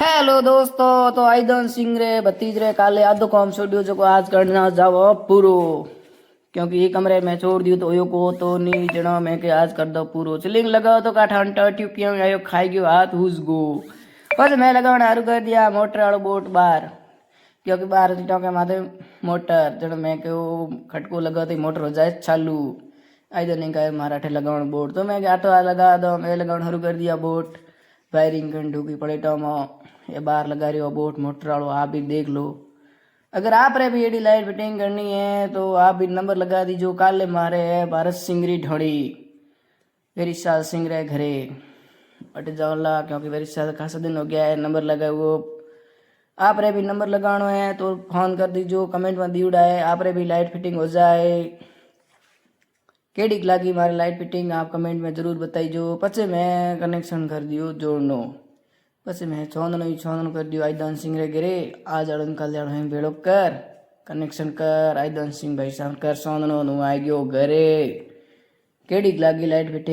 Hello दोस्तों। तो आईदन सिंह रे भतीज रे काले आधो काम छोड़ियो जो आज करना जाओ पूरो, क्योंकि ये कमरे में छोड़ दियो तो यो को तो नहीं जनो मैं के आज कर दो पूरो। चिलिंग लगाओ तो काठा अंटा ट्यूब आयो खाई गयो हाथ हुस गो। बस मैं लगाना हारू कर दिया मोटर वालो बोट बाहर, क्योंकि बाहर सीटों के माथे मोटर जनो मैं के खटको लगा तो मोटर हो जाए चालू। आईदन नहीं कहे मराठे लगाओ बोट, तो मैं आटो लगा दो मैं लगाना हारू कर दिया बोट। वायरिंग कर ढूकी प्लेटों में ये बाहर लगा रही हो बोट मोटर वालों, आप भी देख लो। अगर आप रे भी एडी लाइट फिटिंग करनी है तो आप भी नंबर लगा दीजो। काले मारे है भारत सिंगरी ढोड़ी वेरी साल सिंह रे घरे अट जाओला, क्योंकि वेरी साल खासा दिन हो गया है नंबर लगा वो। आप रे भी नंबर लगाना है तो फोन कर दीजो, कमेंट में दियोड़ा है आप रे भी लाइट फिटिंग हो जाए। केड़ी लागी मारी लाइट फिटिंग आप कमेंट में जरूर बताइजो। पछे मैं कनेक्शन कर दियो जोड़नो, पछे मैं छोंदनो कर दियो आईदन सिंह रे घरे। आज अड़न कल जाण भेड़ो कर कनेक्शन कर आईदन सिंह भाई साहब कर सोंदनो नु आई गयो घरे। केड़ी लागी लाइट फिटिंग।